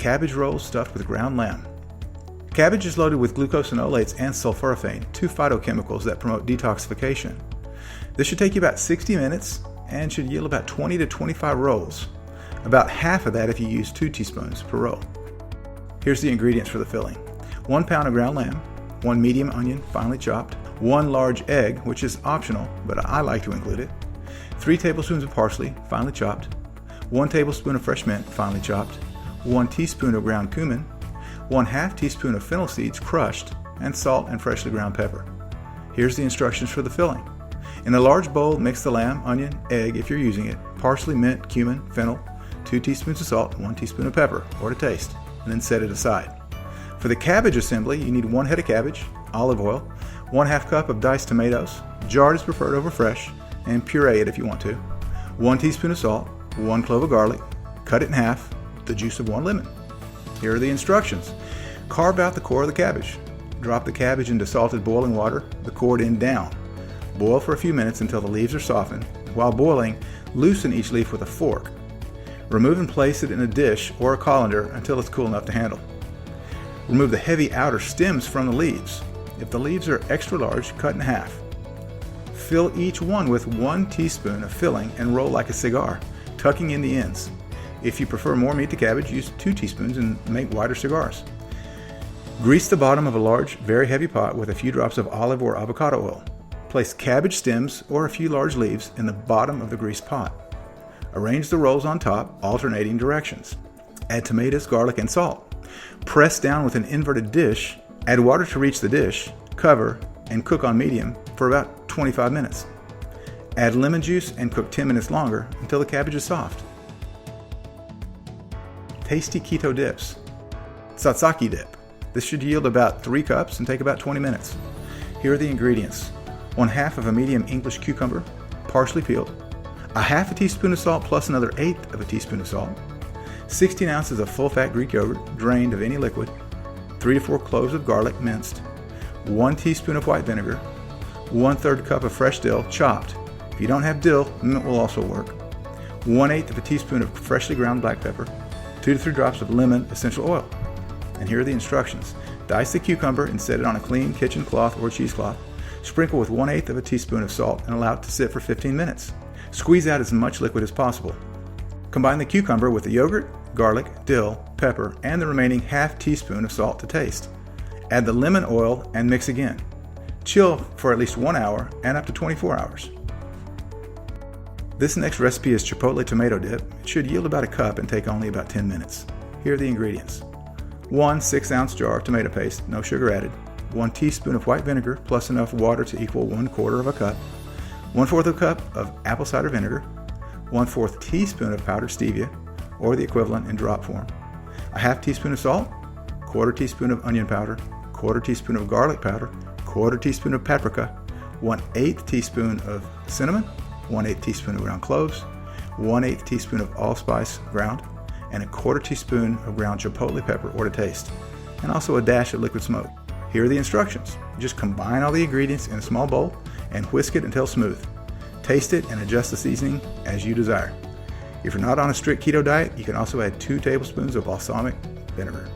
cabbage rolls stuffed with ground lamb. Cabbage is loaded with glucosinolates and sulforaphane, two phytochemicals that promote detoxification. This should take you about 60 minutes and should yield about 20 to 25 rolls. About half of that if you use 2 teaspoons per roll. Here's the ingredients for the filling. 1 pound of ground lamb, 1 medium onion finely chopped, 1 large egg, which is optional, but I like to include it, 3 tablespoons of parsley finely chopped, 1 tablespoon of fresh mint finely chopped, 1 teaspoon of ground cumin, 1/2 teaspoon of fennel seeds crushed, and salt and freshly ground pepper. Here's the instructions for the filling. In a large bowl, mix the lamb, onion, egg if you're using it, parsley, mint, cumin, fennel, 2 teaspoons of salt, 1 teaspoon of pepper, or to taste, and then set it aside. For the cabbage assembly, you need 1 head of cabbage, olive oil, 1/2 cup of diced tomatoes, jarred is preferred over fresh, and puree it if you want to, 1 teaspoon of salt, 1 clove of garlic, cut it in half, the juice of 1 lemon. Here are the instructions. Carve out the core of the cabbage. Drop the cabbage into salted boiling water, the core end down. Boil for a few minutes until the leaves are softened. While boiling, loosen each leaf with a fork. Remove and place it in a dish or a colander until it's cool enough to handle. Remove the heavy outer stems from the leaves. If the leaves are extra large, cut in half. Fill each one with 1 teaspoon of filling and roll like a cigar, tucking in the ends. If you prefer more meat to cabbage, use 2 teaspoons and make wider cigars. Grease the bottom of a large, very heavy pot with a few drops of olive or avocado oil. Place cabbage stems or a few large leaves in the bottom of the greased pot. Arrange the rolls on top, alternating directions. Add tomatoes, garlic, and salt. Press down with an inverted dish, add water to reach the dish, cover, and cook on medium for about 25 minutes. Add lemon juice and cook 10 minutes longer until the cabbage is soft. Tasty keto dips. Tzatziki dip. This should yield about 3 cups and take about 20 minutes. Here are the ingredients. 1/2 of a medium English cucumber, partially peeled, 1/2 teaspoon of salt plus another 1/8 of a teaspoon of salt, 16 ounces of full-fat Greek yogurt drained of any liquid, 3 to 4 cloves of garlic minced, 1 teaspoon of white vinegar, 1/3 cup of fresh dill chopped. If you don't have dill, mint will also work. 1/8 of a teaspoon of freshly ground black pepper, 2 to 3 drops of lemon essential oil. And here are the instructions. Dice the cucumber and set it on a clean kitchen cloth or cheesecloth. Sprinkle with 1/8 of a teaspoon of salt and allow it to sit for 15 minutes. Squeeze out as much liquid as possible. Combine the cucumber with the yogurt, garlic, dill, pepper, and the remaining 1/2 teaspoon of salt to taste. Add the lemon oil and mix again. Chill for at least 1 hour and up to 24 hours. This next recipe is chipotle tomato dip. It should yield about a cup and take only about 10 minutes. Here are the ingredients. 1 6-ounce jar of tomato paste, no sugar added. 1 teaspoon of white vinegar plus enough water to equal 1/4 of a cup. 1/4 of a cup of apple cider vinegar. 1/4 teaspoon of powdered stevia, or the equivalent in drop form. 1/2 teaspoon of salt. 1/4 teaspoon of onion powder. 1/4 teaspoon of garlic powder. 1/4 teaspoon of paprika. 1/8 teaspoon of cinnamon. 1/8 teaspoon of ground cloves, 1/8 teaspoon of allspice ground, and 1/4 teaspoon of ground chipotle pepper or to taste, and also a dash of liquid smoke. Here are the instructions. Just combine all the ingredients in a small bowl and whisk it until smooth. Taste it and adjust the seasoning as you desire. If you're not on a strict keto diet, you can also add 2 tablespoons of balsamic vinegar.